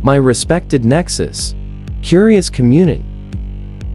My respected Nexus. Curious community.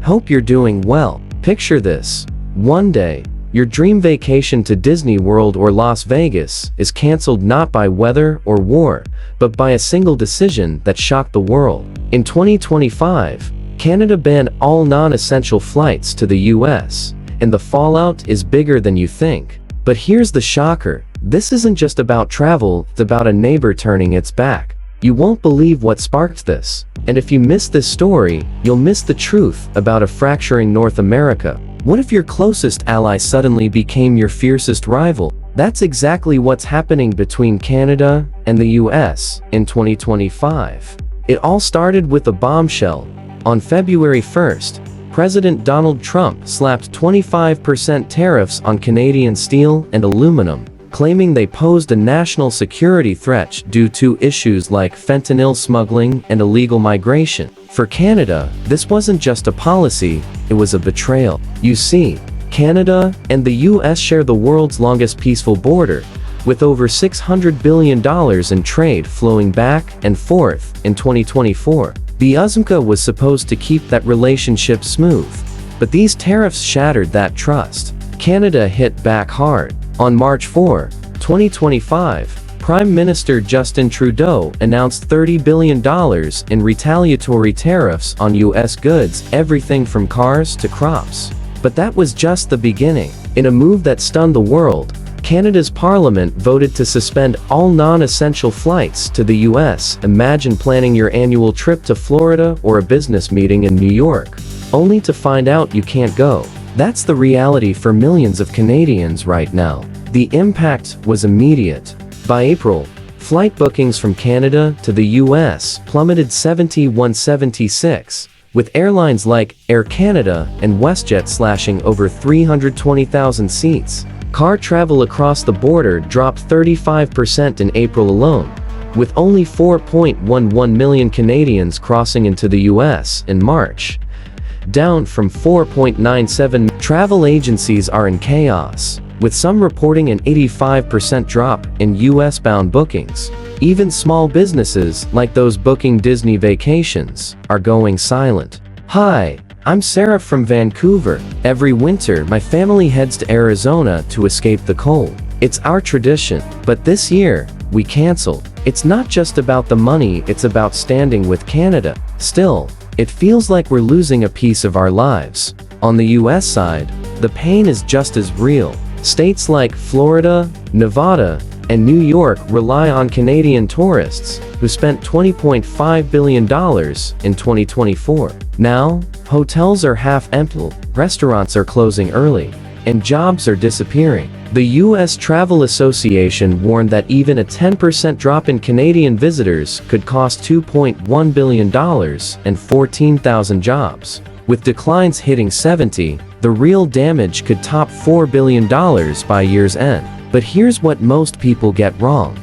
Hope you're doing well. Picture this. One day, your dream vacation to Disney World or Las Vegas is canceled not by weather or war, but by a single decision that shocked the world. In 2025, Canada banned all non-essential flights to the US, and the fallout is bigger than you think. But here's the shocker. This isn't just about travel, it's about a neighbor turning its back. You won't believe what sparked this. And if you miss this story, you'll miss the truth about a fracturing North America. What if your closest ally suddenly became your fiercest rival? That's exactly what's happening between Canada and the US in 2025. It all started with a bombshell. On February 1st, President Donald Trump slapped 25% tariffs on Canadian steel and aluminum, claiming they posed a national security threat due to issues like fentanyl smuggling and illegal migration. For Canada, this wasn't just a policy, it was a betrayal. You see, Canada and the US share the world's longest peaceful border, with over $600 billion in trade flowing back and forth in 2024. The USMCA was supposed to keep that relationship smooth, but these tariffs shattered that trust. Canada hit back hard. On March 4, 2025, Prime Minister Justin Trudeau announced $30 billion in retaliatory tariffs on US goods, everything from cars to crops. But that was just the beginning. In a move that stunned the world, Canada's parliament voted to suspend all non-essential flights to the US. Imagine planning your annual trip to Florida or a business meeting in New York, only to find out you can't go. That's the reality for millions of Canadians right now. The impact was immediate. By April, flight bookings from Canada to the US plummeted 71.76%, with airlines like Air Canada and WestJet slashing over 320,000 seats. Car travel across the border dropped 35% in April alone, with only 4.11 million Canadians crossing into the US in March, down from 4.97. Travel agencies are in chaos, with some reporting an 85% drop in US-bound bookings. Even small businesses, like those booking Disney vacations, are going silent. Hi, I'm Sarah from Vancouver. Every winter, my family heads to Arizona to escape the cold. It's our tradition, but this year, we canceled. It's not just about the money, it's about standing with Canada. Still, it feels like we're losing a piece of our lives. On the US side, the pain is just as real. States like Florida, Nevada, and New York rely on Canadian tourists, who spent $20.5 billion in 2024. Now, hotels are half empty, restaurants are closing early, and jobs are disappearing. The U.S. Travel Association warned that even a 10% drop in Canadian visitors could cost $2.1 billion and 14,000 jobs. With declines hitting 70, the real damage could top $4 billion by year's end. But here's what most people get wrong.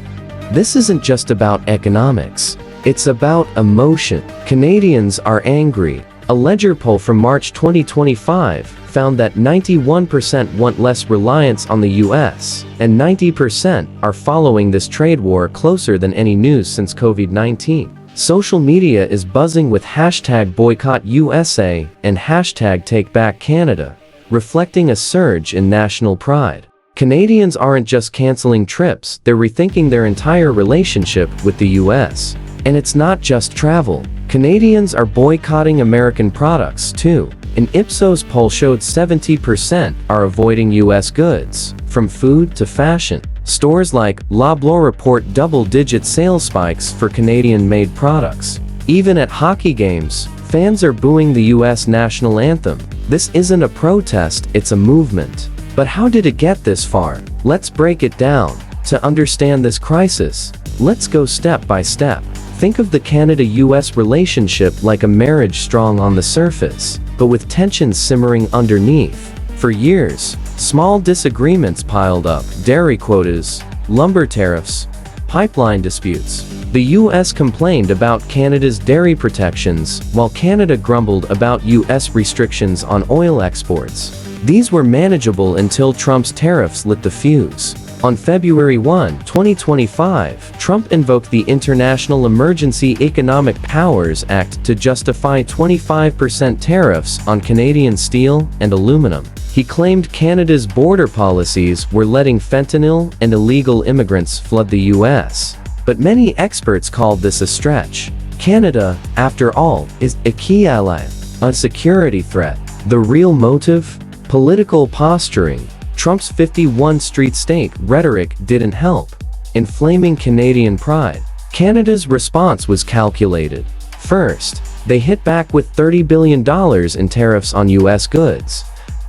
This isn't just about economics. It's about emotion. Canadians are angry. A Ledger poll from March 2025 found that 91% want less reliance on the US, and 90% are following this trade war closer than any news since COVID-19. Social media is buzzing with hashtag #BoycottUSA and hashtag #TakeBackCanada, reflecting a surge in national pride. Canadians aren't just canceling trips, they're rethinking their entire relationship with the US. And it's not just travel. Canadians are boycotting American products too. An Ipsos poll showed 70% are avoiding US goods, from food to fashion. Stores like Loblaw report double-digit sales spikes for Canadian-made products. Even at hockey games, fans are booing the US national anthem. This isn't a protest, it's a movement. But how did it get this far? Let's break it down. To understand this crisis, let's go step by step. Think of the Canada-US relationship like a marriage strong on the surface, but with tensions simmering underneath. For years, small disagreements piled up: dairy quotas, lumber tariffs, pipeline disputes. The US complained about Canada's dairy protections, while Canada grumbled about US restrictions on oil exports. These were manageable until Trump's tariffs lit the fuse. On February 1, 2025, Trump invoked the International Emergency Economic Powers Act to justify 25% tariffs on Canadian steel and aluminum. He claimed Canada's border policies were letting fentanyl and illegal immigrants flood the U.S. But many experts called this a stretch. Canada, after all, is a key ally, a security threat. The real motive? Political posturing. Trump's 51 street state rhetoric didn't help. Inflaming Canadian pride. Canada's response was calculated. First, they hit back with $30 billion in tariffs on U.S. goods,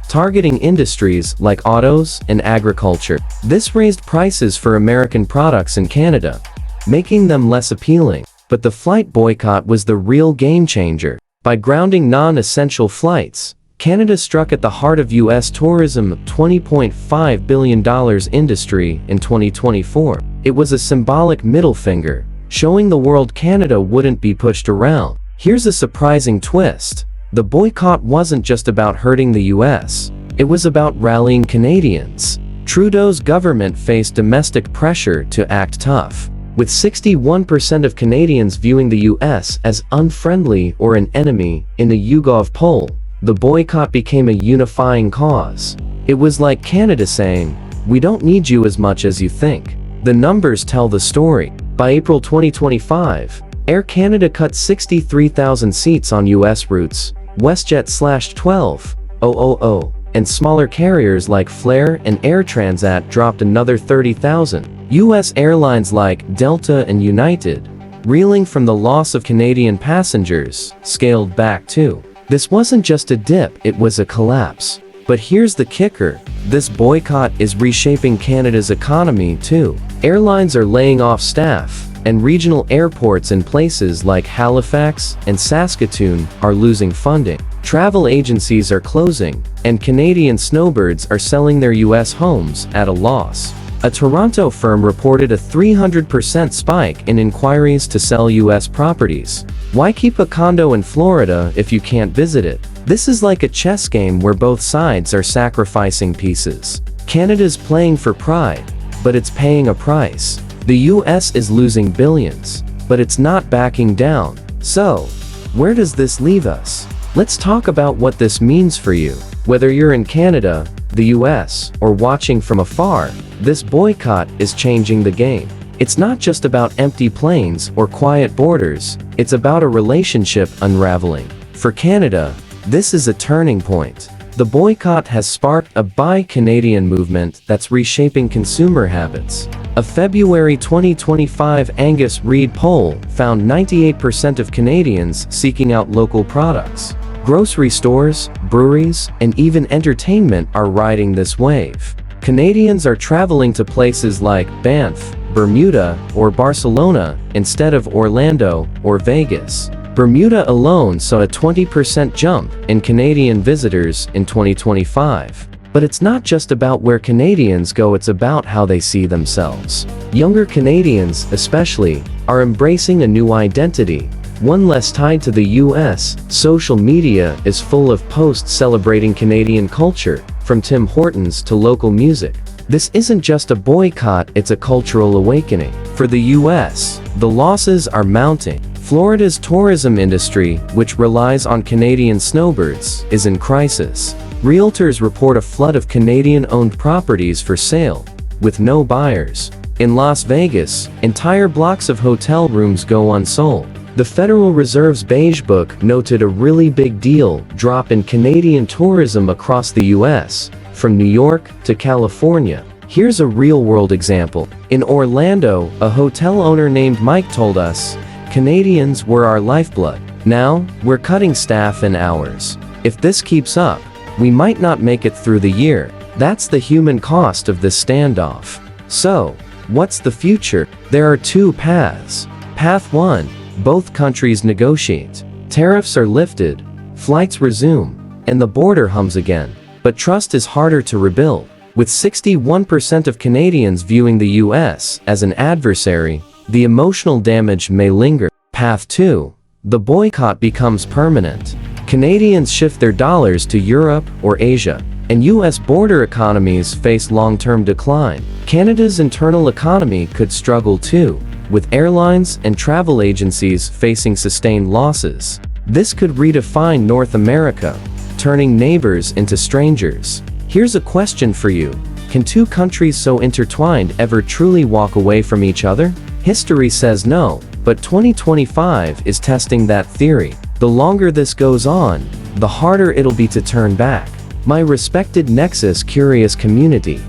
targeting industries like autos and agriculture. This raised prices for American products in Canada, making them less appealing. But the flight boycott was the real game changer. By grounding non-essential flights, Canada struck at the heart of U.S. tourism $20.5 billion industry in 2024. It was a symbolic middle finger, showing the world Canada wouldn't be pushed around. Here's a surprising twist. The boycott wasn't just about hurting the U.S. It was about rallying Canadians. Trudeau's government faced domestic pressure to act tough, with 61% of Canadians viewing the U.S. as unfriendly or an enemy. In the YouGov poll, the boycott became a unifying cause. It was like Canada saying, "We don't need you as much as you think." The numbers tell the story. By April 2025, Air Canada cut 63,000 seats on U.S. routes, WestJet slashed 12,000, and smaller carriers like Flair and Air Transat dropped another 30,000. U.S. airlines like Delta and United, reeling from the loss of Canadian passengers, scaled back too. This wasn't just a dip, it was a collapse. But here's the kicker. This boycott is reshaping Canada's economy too. Airlines are laying off staff, and regional airports in places like Halifax and Saskatoon are losing funding. Travel agencies are closing, and Canadian snowbirds are selling their U.S. homes at a loss. A Toronto firm reported a 300% spike in inquiries to sell U.S. properties. Why keep a condo in Florida if you can't visit it? This is like a chess game where both sides are sacrificing pieces. Canada's playing for pride, but it's paying a price. The U.S. is losing billions, but it's not backing down. So, where does this leave us? Let's talk about what this means for you. Whether you're in Canada, the US, or watching from afar, this boycott is changing the game. It's not just about empty planes or quiet borders, it's about a relationship unraveling. For Canada, this is a turning point. The boycott has sparked a Buy Canadian movement that's reshaping consumer habits. A February 2025 Angus Reid poll found 98% of Canadians seeking out local products. Grocery stores, breweries, and even entertainment are riding this wave. Canadians are traveling to places like Banff, Bermuda, or Barcelona instead of Orlando or Vegas. Bermuda alone saw a 20% jump in Canadian visitors in 2025. But it's not just about where Canadians go, it's about how they see themselves. Younger Canadians, especially, are embracing a new identity, one less tied to the US. Social media is full of posts celebrating Canadian culture, from Tim Hortons to local music. This isn't just a boycott, it's a cultural awakening. For the US, the losses are mounting. Florida's tourism industry, which relies on Canadian snowbirds, is in crisis. Realtors report a flood of Canadian-owned properties for sale, with no buyers. In Las Vegas, entire blocks of hotel rooms go unsold. The Federal Reserve's Beige Book noted a really big deal drop in Canadian tourism across the US, from New York to California. Here's a real-world example. In Orlando, a hotel owner named Mike told us, "Canadians were our lifeblood. Now, we're cutting staff and hours. If this keeps up, we might not make it through the year." That's the human cost of this standoff. So, what's the future? There are two paths. Path 1. Both countries negotiate. Tariffs are lifted, flights resume, and the border hums again. But trust is harder to rebuild. With 61% of Canadians viewing the US as an adversary, the emotional damage may linger. Path 2. The boycott becomes permanent. Canadians shift their dollars to Europe or Asia. and US border economies face long-term decline. Canada's internal economy could struggle too, with airlines and travel agencies facing sustained losses. This could redefine North America, turning neighbors into strangers. Here's a question for you. Can two countries so intertwined ever truly walk away from each other? History says no, but 2025 is testing that theory. The longer this goes on, the harder it'll be to turn back. My respected Nexus curious community,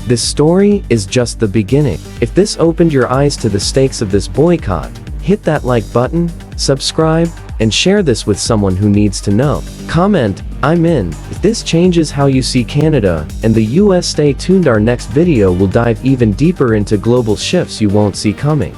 this story is just the beginning. If this opened your eyes to the stakes of this boycott, hit that like button, subscribe, and share this with someone who needs to know. Comment, "I'm in," if this changes how you see Canada and the US. Stay tuned, our next video will dive even deeper into global shifts you won't see coming.